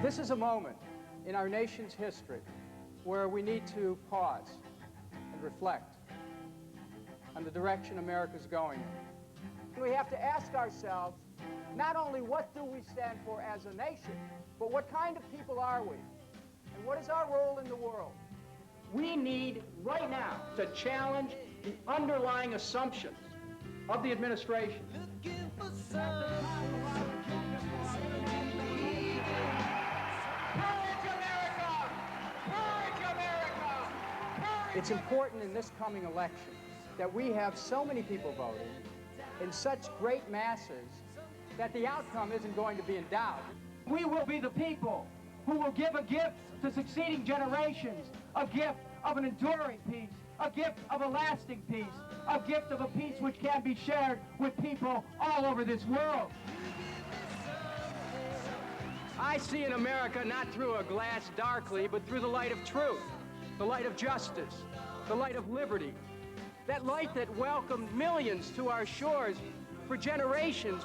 This is a moment in our nation's history where we need to pause and reflect on the direction America's going in. We have to ask ourselves, not only what do we stand for as a nation, but what kind of people are we? And what is our role in the world? We need, right now, to challenge the underlying assumptions of the administration. It's important in this coming election that we have so many people voting in such great masses that the outcome isn't going to be in doubt. We will be the people who will give a gift to succeeding generations, a gift of an enduring peace, a gift of a lasting peace, a gift of a peace which can be shared with people all over this world. I see in America not through a glass darkly, but through the light of truth, the light of justice, the light of liberty, that light that welcomed millions to our shores for generations.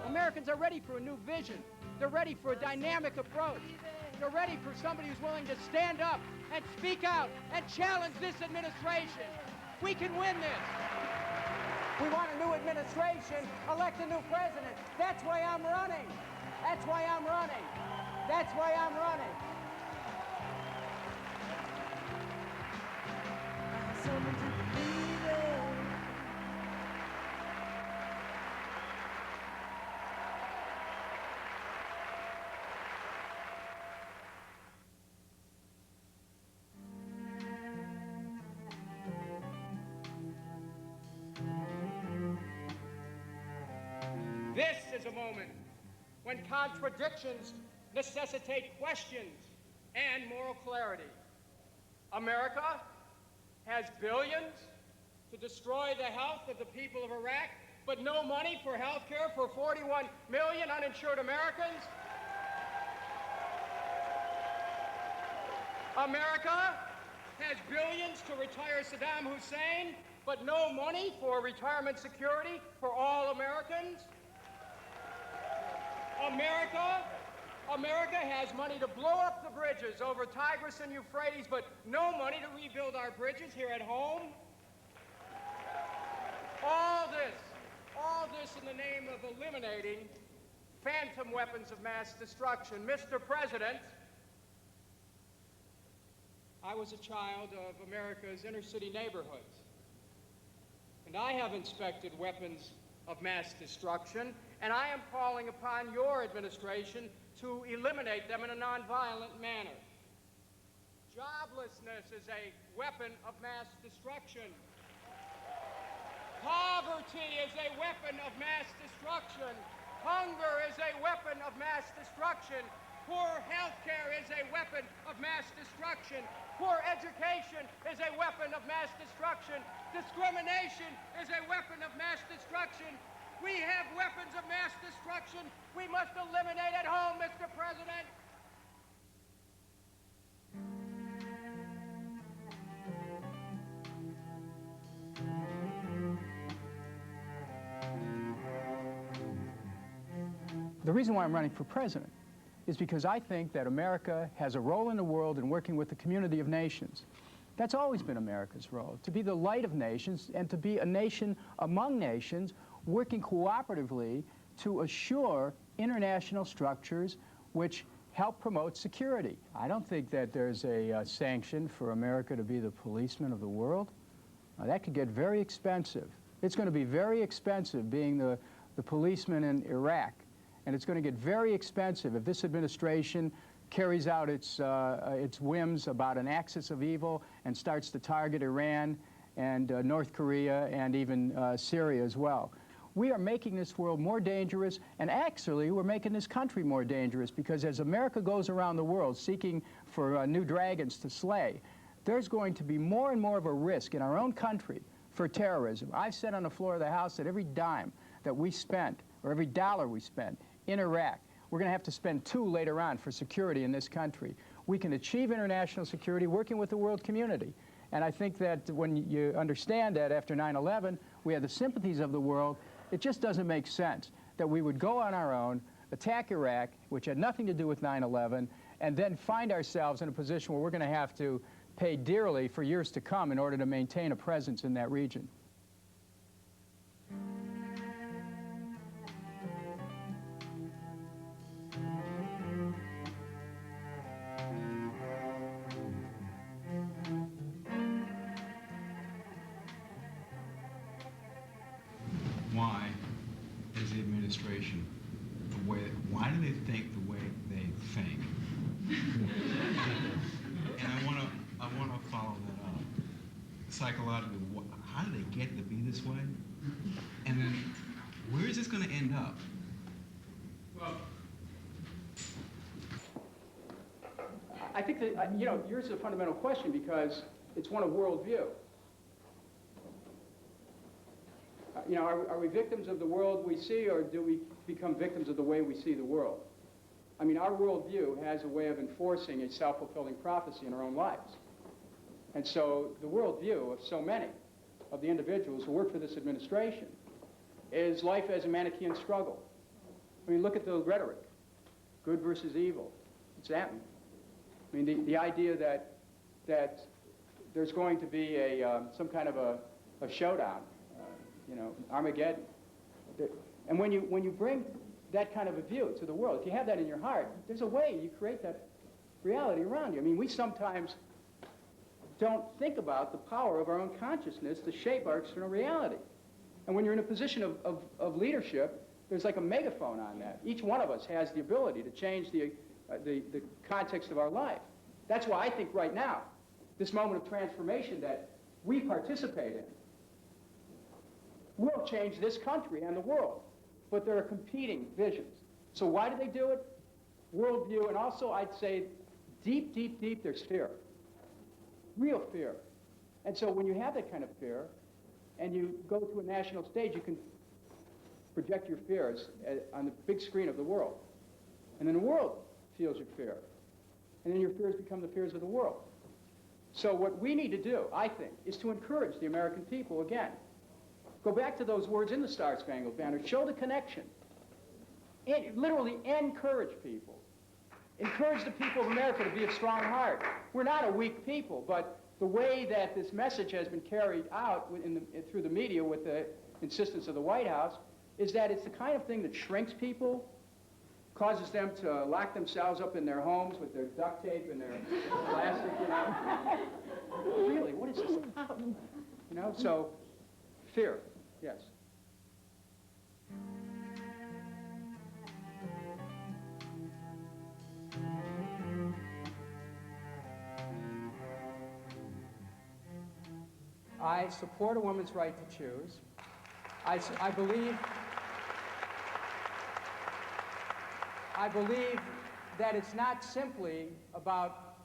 Americans are ready for a new vision. They're ready for a dynamic approach. They're ready for somebody who's willing to stand up and speak out and challenge this administration. We can win this. We want a new administration, elect a new president. That's why I'm running. That's why I'm running. That's why I'm running. This is a moment when contradictions necessitate questions and moral clarity. America has billions to destroy the health of the people of Iraq, but no money for health care for 41 million uninsured Americans. America has billions to retire Saddam Hussein, but no money for retirement security for all Americans. America has money to blow up the bridges over Tigris and Euphrates, but no money to rebuild our bridges here at home. All this in the name of eliminating phantom weapons of mass destruction. Mr. President, I was a child of America's inner city neighborhoods, and I have inspected weapons of mass destruction, and I am calling upon your administration to eliminate them in a nonviolent manner. Joblessness is a weapon of mass destruction. Poverty is a weapon of mass destruction. Hunger is a weapon of mass destruction. Poor health care is a weapon of mass destruction. Poor education is a weapon of mass destruction. Discrimination is a weapon of mass destruction. We have weapons of mass destruction we must eliminate at home, Mr. President. The reason why I'm running for president is because I think that America has a role in the world in working with the community of nations. That's always been America's role, to be the light of nations and to be a nation among nations working cooperatively to assure international structures which help promote security. I don't think that there's a sanction for America to be the policeman of the world. That could get very expensive. It's going to be very expensive being the policeman in Iraq. And it's going to get very expensive if this administration carries out its whims about an axis of evil and starts to target Iran and North Korea and even Syria as well. We are making this world more dangerous, and actually we're making this country more dangerous, because as America goes around the world seeking for new dragons to slay, there's going to be more and more of a risk in our own country for terrorism. I've said on the floor of the House that every dime that we spent, or every dollar we spent in Iraq, we're going to have to spend $2 later on for security in this country. We can achieve international security working with the world community. And I think that when you understand that after 9/11, we have the sympathies of the world, it just doesn't make sense that we would go on our own, attack Iraq, which had nothing to do with 9/11, and then find ourselves in a position where we're going to have to pay dearly for years to come in order to maintain a presence in that region. Why is the administration the way, why do they think the way they think? And I want to follow that up. Psychologically, how do they get to be this way? And then, where is this going to end up? Well, I think that, yours is a fundamental question because it's one of worldview. Are we victims of the world we see, or do we become victims of the way we see the world? I mean, our worldview has a way of enforcing a self-fulfilling prophecy in our own lives. And so the worldview of so many of the individuals who work for this administration is life as a Manichaean struggle. I mean, look at the rhetoric, good versus evil. What's that mean? I mean, the idea that there's going to be some kind of a showdown, Armageddon. And when you bring that kind of a view to the world, if you have that in your heart, there's a way you create that reality around you. I mean, we sometimes don't think about the power of our own consciousness to shape our external reality. And when you're in a position of leadership, there's like a megaphone on that. Each one of us has the ability to change the context of our life. That's why I think right now, this moment of transformation that we participate in will change this country and the world. But there are competing visions. So why do they do it? Worldview, and also I'd say deep, deep, deep, there's fear. Real fear. And so when you have that kind of fear, and you go to a national stage, you can project your fears on the big screen of the world. And then the world feels your fear. And then your fears become the fears of the world. So what we need to do, I think, is to encourage the American people again. Go back to those words in the Star-Spangled Banner. Show the connection. Literally encourage people. Encourage the people of America to be of strong heart. We're not a weak people, but the way that this message has been carried out through the media with the insistence of the White House is that it's the kind of thing that shrinks people, causes them to lock themselves up in their homes with their duct tape and their plastic, Really, what is this about? So fear, yes. I support a woman's right to choose. I believe that it's not simply about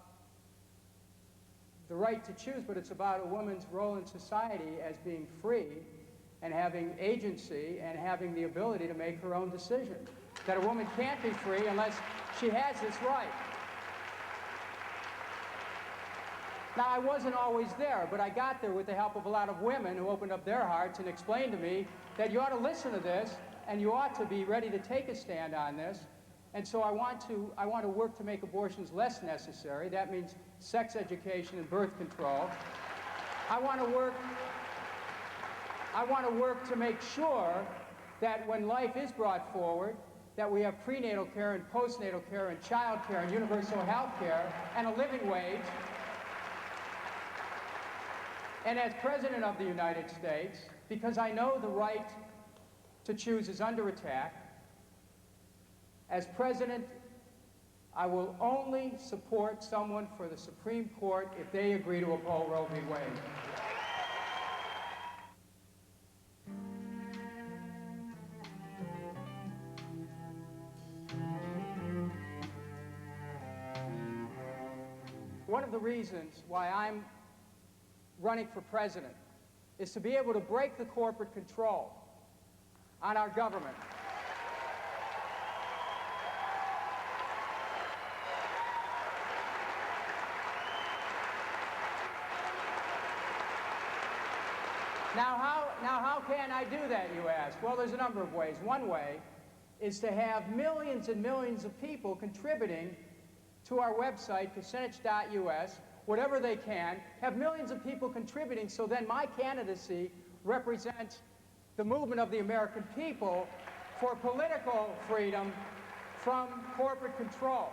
the right to choose, but it's about a woman's role in society as being free and having agency and having the ability to make her own decision. That a woman can't be free unless she has this right. Now, I wasn't always there, but I got there with the help of a lot of women who opened up their hearts and explained to me that you ought to listen to this and you ought to be ready to take a stand on this. And so I want to work to make abortions less necessary. That means sex education and birth control. I want to work to make sure that when life is brought forward, that we have prenatal care and postnatal care and child care and universal health care and a living wage. And as President of the United States, because I know the right to choose is under attack, as President, I will only support someone for the Supreme Court if they agree to uphold Roe v. Wade. One of the reasons why I'm running for president is to be able to break the corporate control on our government. Now how can I do that, you ask? Well, there's a number of ways. One way is to have millions and millions of people contributing to our website, Kucinich.us, whatever they can, have millions of people contributing, so then my candidacy represents the movement of the American people for political freedom from corporate control.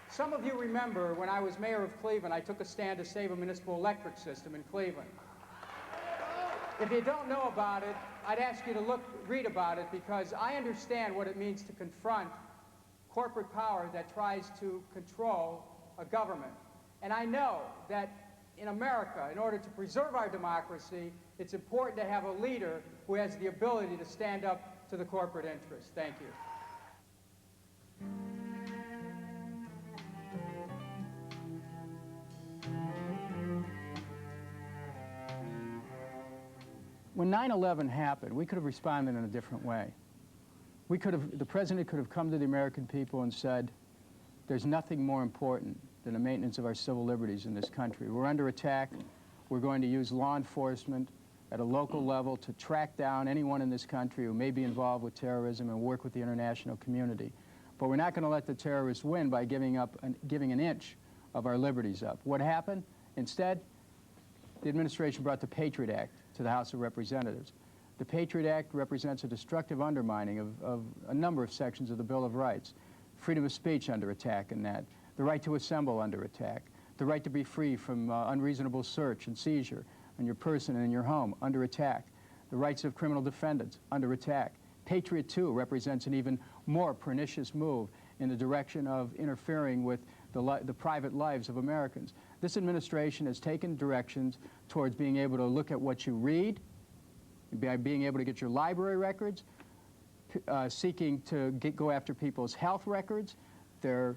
Some of you remember when I was mayor of Cleveland, I took a stand to save a municipal electric system in Cleveland. If you don't know about it, I'd ask you to read about it, because I understand what it means to confront corporate power that tries to control a government. And I know that in America, in order to preserve our democracy, it's important to have a leader who has the ability to stand up to the corporate interests. Thank you. When 9/11 happened, we could have responded in a different way. The president could have come to the American people and said, there's nothing more important than the maintenance of our civil liberties in this country. We're under attack. We're going to use law enforcement at a local level to track down anyone in this country who may be involved with terrorism and work with the international community. But we're not going to let the terrorists win by giving an inch of our liberties up. What happened? Instead, the administration brought the Patriot Act to the House of Representatives. The Patriot Act represents a destructive undermining of a number of sections of the Bill of Rights. Freedom of speech under attack in that. The right to assemble under attack. The right to be free from unreasonable search and seizure on your person and in your home under attack. The rights of criminal defendants under attack. Patriot 2 represents an even more pernicious move in the direction of interfering with the private lives of Americans. This administration has taken directions towards being able to look at what you read, by being able to get your library records, seeking to go after people's health records, their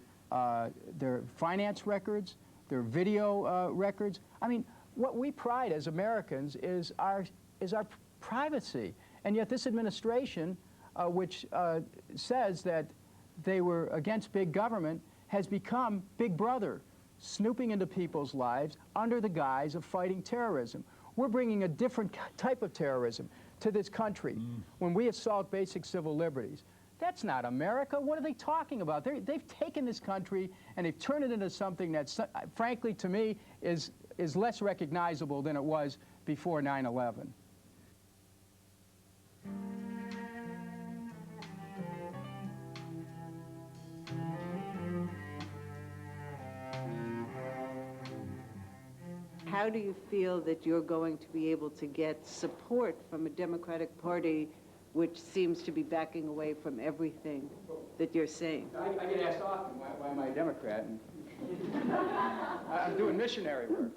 finance records, their video records. I mean, what we pride as Americans is our privacy. And yet this administration, which says that they were against big government, has become Big Brother, snooping into people's lives under the guise of fighting terrorism. We're bringing a different type of terrorism to this country when we assault basic civil liberties. That's not America. What are they talking about? They've taken this country and they've turned it into something that, frankly, to me, is less recognizable than it was before 9/11. How do you feel that you're going to be able to get support from a Democratic Party which seems to be backing away from everything that you're saying? I get asked often, why am I a Democrat? And I'm doing missionary work.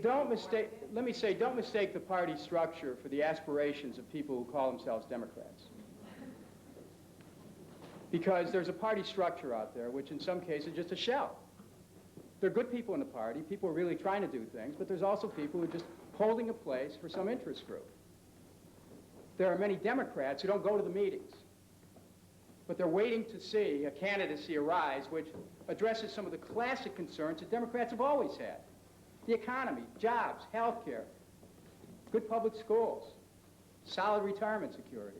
Don't mistake the party structure for the aspirations of people who call themselves Democrats. Because there's a party structure out there which in some cases is just a shell. There are good people in the party, people are really trying to do things, but there's also people who are just holding a place for some interest group. There are many Democrats who don't go to the meetings, but they're waiting to see a candidacy arise which addresses some of the classic concerns that Democrats have always had. The economy, jobs, health care, good public schools, solid retirement security.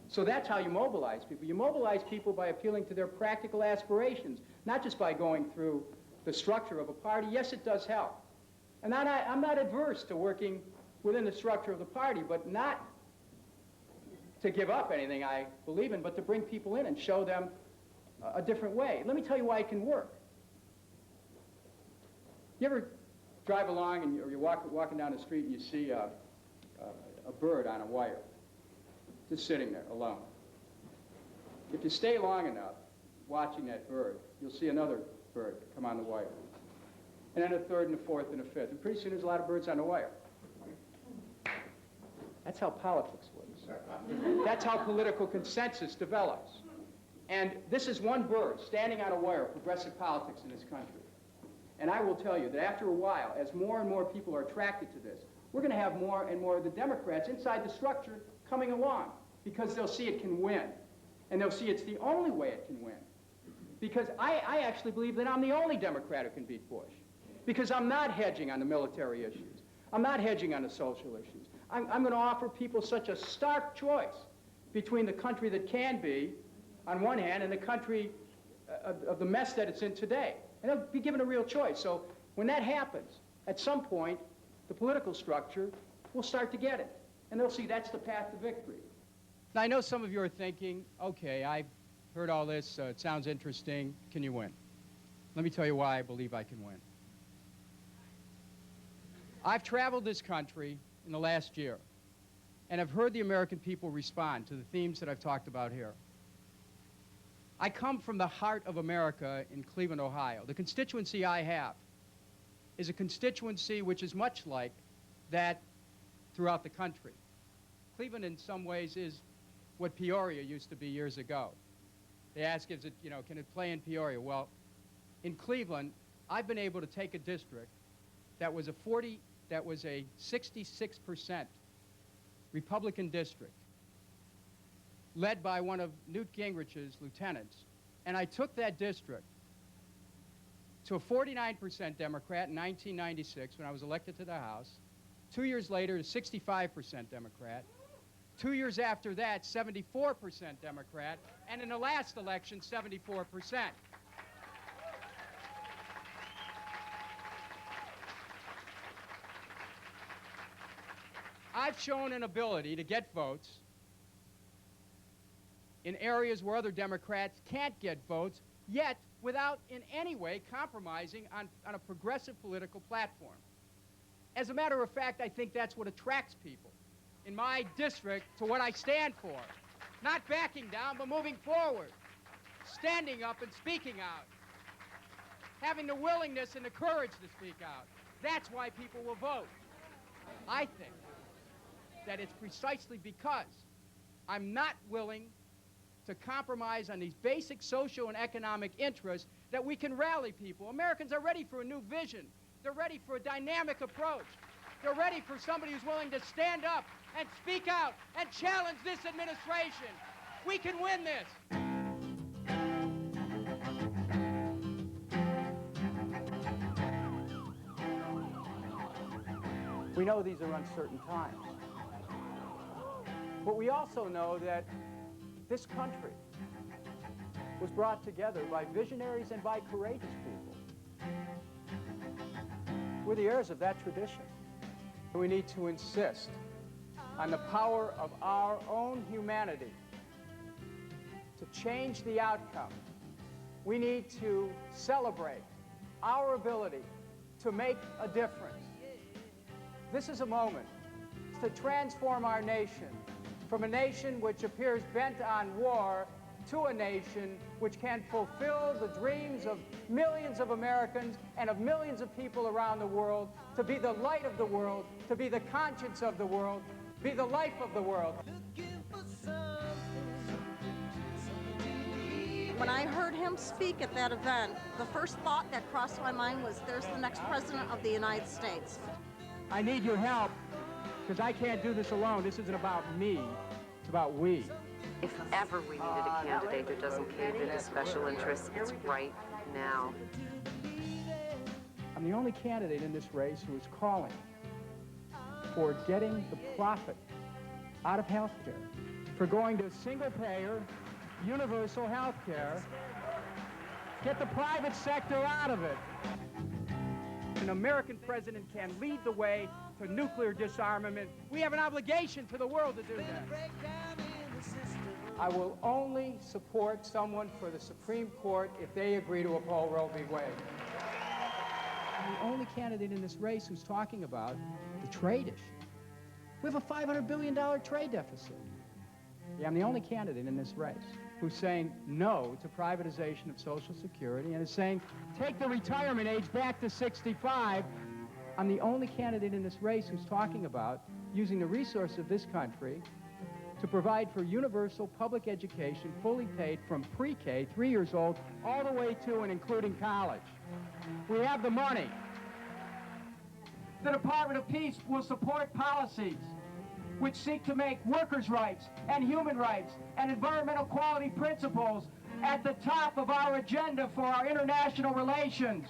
So that's how you mobilize people. You mobilize people by appealing to their practical aspirations, not just by going through the structure of a party. Yes, it does help. And I'm not adverse to working within the structure of the party, but not to give up anything I believe in, but to bring people in and show them a different way. Let me tell you why it can work. You ever drive along or you're walking down the street and you see a bird on a wire, just sitting there alone. If you stay long enough watching that bird, you'll see another bird come on the wire. And then a third and a fourth and a fifth. And pretty soon there's a lot of birds on the wire. That's how politics works. That's how political consensus develops. And this is one bird standing on a wire of progressive politics in this country. And I will tell you that after a while, as more and more people are attracted to this, we're going to have more and more of the Democrats inside the structure coming along because they'll see it can win. And they'll see it's the only way it can win. Because I actually believe that I'm the only Democrat who can beat Bush. Because I'm not hedging on the military issues. I'm not hedging on the social issues. I'm going to offer people such a stark choice between the country that can be, on one hand, and the country of the mess that it's in today. And they'll be given a real choice. So when that happens, at some point, the political structure will start to get it. And they'll see that's the path to victory. Now, I know some of you are thinking, okay, I've heard all this, it sounds interesting, can you win? Let me tell you why I believe I can win. I've traveled this country in the last year, and I've heard the American people respond to the themes that I've talked about here. I come from the heart of America in Cleveland, Ohio. The constituency I have is a constituency which is much like that throughout the country. Cleveland, in some ways, is what Peoria used to be years ago. They ask, is it, can it play in Peoria? Well, in Cleveland, I've been able to take a district that was a 66% Republican district, led by one of Newt Gingrich's lieutenants, and I took that district to a 49% Democrat in 1996 when I was elected to the House. 2 years later, to 65% Democrat. 2 years after that, 74% Democrat, and in the last election, 74%. I've shown an ability to get votes in areas where other Democrats can't get votes, yet without in any way compromising on a progressive political platform. As a matter of fact, I think that's what attracts people in my district to what I stand for. Not backing down, but moving forward, standing up and speaking out, having the willingness and the courage to speak out. That's why people will vote. I think that it's precisely because I'm not willing to compromise on these basic social and economic interests that we can rally people. Americans are ready for a new vision. They're ready for a dynamic approach. They're ready for somebody who's willing to stand up and speak out and challenge this administration. We can win this. We know these are uncertain times. But we also know that this country was brought together by visionaries and by courageous people. We're the heirs of that tradition. We need to insist on the power of our own humanity to change the outcome. We need to celebrate our ability to make a difference. This is a moment to transform our nation from a nation which appears bent on war to a nation which can fulfill the dreams of millions of Americans and of millions of people around the world, to be the light of the world, to be the conscience of the world, be the life of the world. When I heard him speak at that event, the first thought that crossed my mind was, there's the next president of the United States. I need your help, because I can't do this alone. This isn't about me, it's about we. If ever we needed a candidate who doesn't cave into special interests, it's right now. I'm the only candidate in this race who is calling for getting the profit out of health care, for going to single-payer, universal health care, get the private sector out of it. An American president can lead the way to nuclear disarmament. We have an obligation to the world to do that. I will only support someone for the Supreme Court if they agree to uphold Roe v. Wade. I'm the only candidate in this race who's talking about the trade issue. We have a $500 billion trade deficit. Yeah, I'm the only candidate in this race who's saying no to privatization of Social Security and is saying take the retirement age back to 65. I'm the only candidate in this race who's talking about using the resources of this country to provide for universal public education, fully paid from pre-K, 3 years old, all the way to and including college. We have the money. The Department of Peace will support policies which seek to make workers' rights and human rights and environmental quality principles at the top of our agenda for our international relations.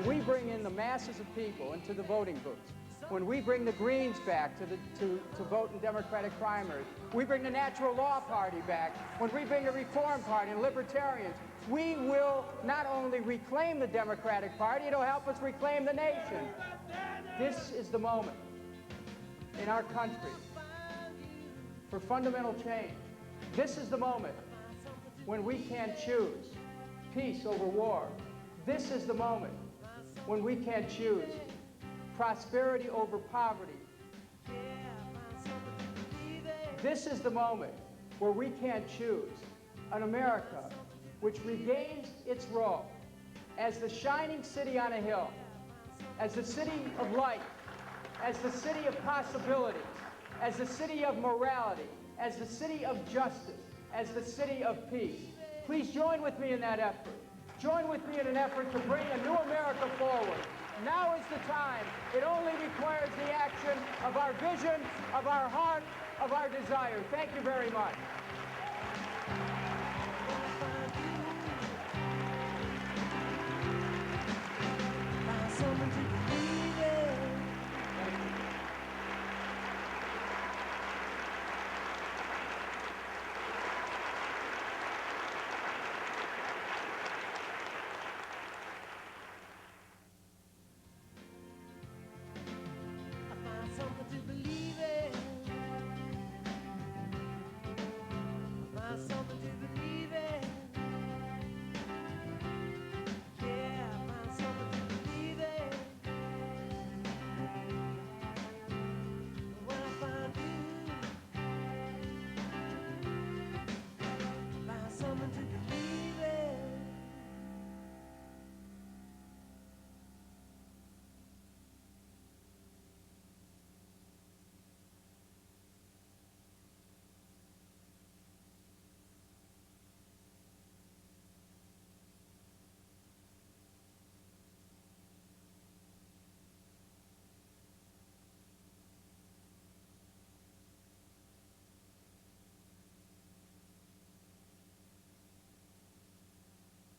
we bring in the masses of people into the voting booths, when we bring the Greens back to vote in Democratic primaries, we bring the Natural Law Party back, when we bring the Reform Party and Libertarians, we will not only reclaim the Democratic Party, it'll help us reclaim the nation. This is the moment in our country for fundamental change. This is the moment when we can choose peace over war. This is the moment when we can choose prosperity over poverty. This is the moment where we can choose an America which regains its role as the shining city on a hill, as the city of light, as the city of possibilities, as the city of morality, as the city of justice, as the city of peace. Please join with me in that effort. Join with me in an effort to bring a new America forward. Now is the time. It only requires the action of our vision, of our heart, of our desire. Thank you very much.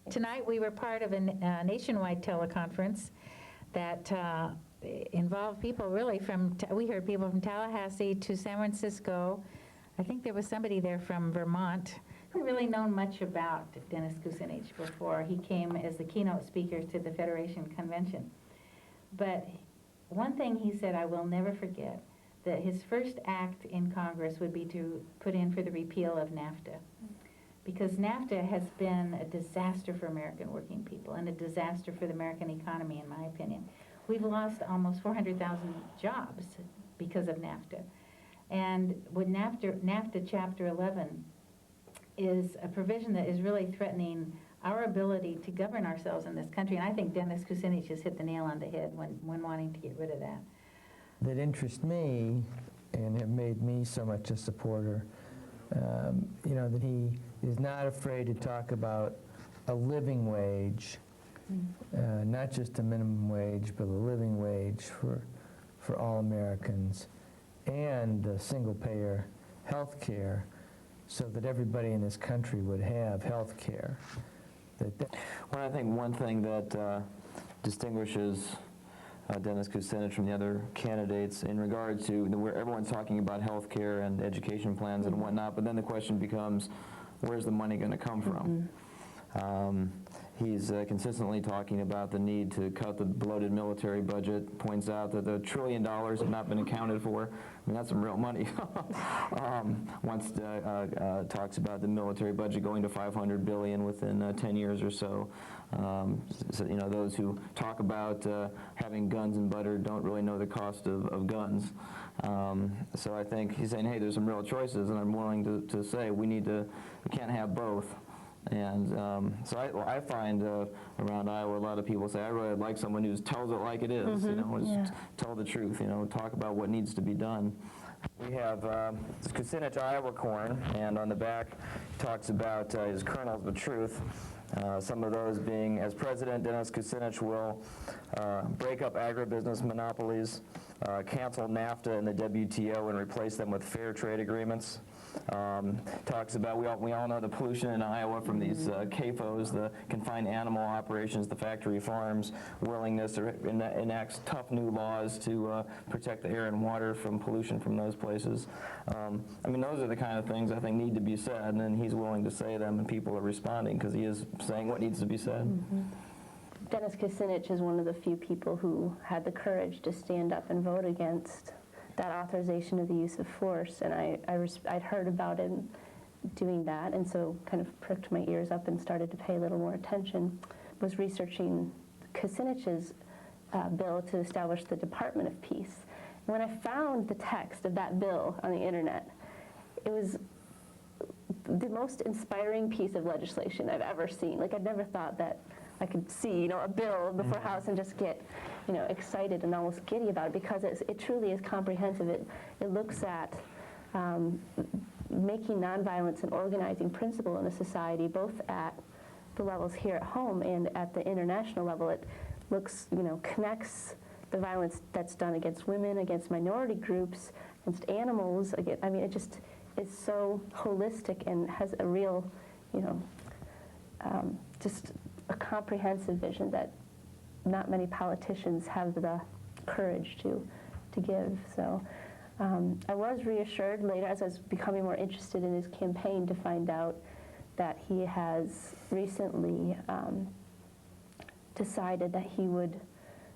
Tonight we were part of a nationwide teleconference that involved people really from, we heard people from Tallahassee to San Francisco. I think there was somebody there from Vermont who really known much about Dennis Kucinich before he came as the keynote speaker to the Federation Convention. But one thing he said I will never forget, that his first act in Congress would be to put in for the repeal of NAFTA. Because NAFTA has been a disaster for American working people and a disaster for the American economy, in my opinion. We've lost almost 400,000 jobs because of NAFTA. And with NAFTA Chapter 11 is a provision that is really threatening our ability to govern ourselves in this country. And I think Dennis Kucinich has hit the nail on the head when wanting to get rid of that. That interest me and have made me so much a supporter, you know, that he is not afraid to talk about a living wage, not just a minimum wage, but a living wage for all Americans, and single-payer health care so that everybody in this country would have health care. Well, I think one thing that distinguishes Dennis Kucinich from the other candidates in regard to where everyone's talking about health care and education plans and whatnot, but then the question becomes, where's the money going to come from? He's consistently talking about the need to cut the bloated military budget, points out that the $1 trillion have not been accounted for. I mean, that's some real money. Once talks about the military budget going to $500 billion within 10 years or so. So, you know, those who talk about having guns and butter don't really know the cost of guns. So I think he's saying, hey, there's some real choices, and I'm willing to say we can't have both. And so I find around Iowa a lot of people say, I really like someone who tells it like it is, you know, just tell the truth, you know, talk about what needs to be done. We have this Kucinich Iowa corn, and on the back talks about his kernels of truth. Some of those being, as president, Dennis Kucinich will break up agribusiness monopolies, cancel NAFTA and the WTO and replace them with fair trade agreements, Talks about, we all know the pollution in Iowa from these CAFOs, the confined animal operations, the factory farms, willingness to enact tough new laws to protect the air and water from pollution from those places. I mean, those are the kind of things I think need to be said, and he's willing to say them, and people are responding because he is saying what needs to be said. Dennis Kucinich is one of the few people who had the courage to stand up and vote against that authorization of the use of force, and I'd heard about him doing that, and so kind of pricked my ears up and started to pay a little more attention. Was researching Kucinich's bill to establish the Department of Peace. And when I found the text of that bill on the internet, it was the most inspiring piece of legislation I've ever seen. Like, I'd never thought that I could see, a bill before House and just get, excited and almost giddy about it, because it truly is comprehensive. It looks at making nonviolence an organizing principle in a society, both at the levels here at home and at the international level. It looks, connects the violence that's done against women, against minority groups, against animals. I mean, it just is so holistic and has a real, just a comprehensive vision that not many politicians have the courage to give. So I was reassured later, as I was becoming more interested in his campaign, to find out that he has recently decided that he would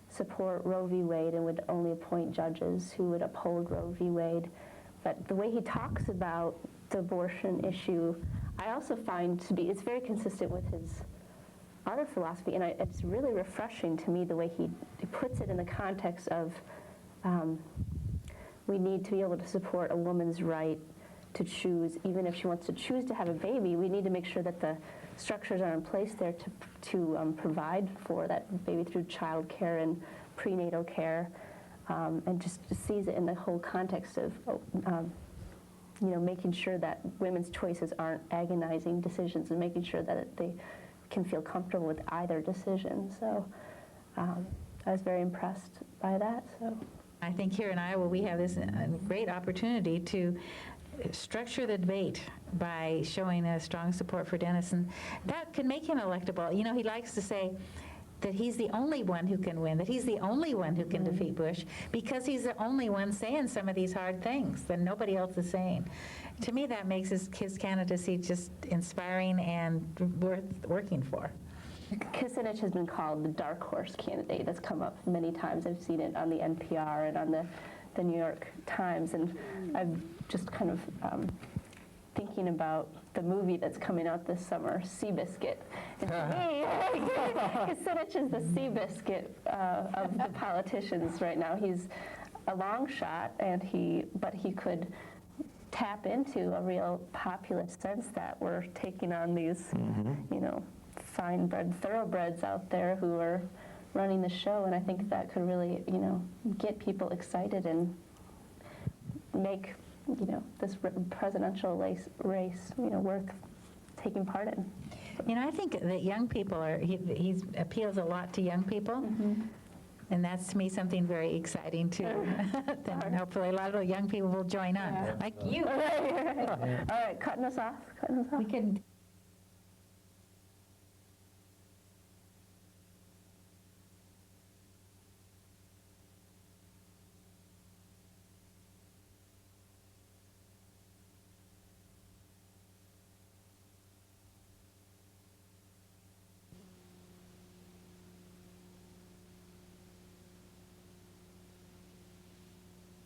support Roe v. Wade and would only appoint judges who would uphold Roe v. Wade. But the way he talks about the abortion issue, I also find to be, it's very consistent with his other philosophy, and it's really refreshing to me the way he puts it in the context of we need to be able to support a woman's right to choose, even if she wants to choose to have a baby. We need to make sure that the structures are in place there to provide for that baby through child care and prenatal care, and just sees it in the whole context of making sure that women's choices aren't agonizing decisions, and making sure that they can feel comfortable with either decision. So I was very impressed by that. So I think here in Iowa we have this great opportunity to structure the debate by showing a strong support for Dennis, and that could make him electable. He likes to say that he's the only one who can win, that he's the only one who can defeat Bush, because he's the only one saying some of these hard things that nobody else is saying. To me, that makes his candidacy just inspiring and worth working for. Kucinich has been called the dark horse candidate. That's come up many times. I've seen it on the NPR and on the New York Times, and I've just kind of thinking about the movie that's coming out this summer, Seabiscuit. And to me, Kucinich is the Seabiscuit of the politicians right now. He's a long shot, but he could tap into a real populist sense that we're taking on these, fine-bred thoroughbreds out there who are running the show, and I think that could really, get people excited and make, this presidential race, worth taking part in. I think that young people he appeals a lot to young people. And that's, to me, something very exciting, too. Then hopefully a lot of the young people will join on, like you. All right, cutting us off. We could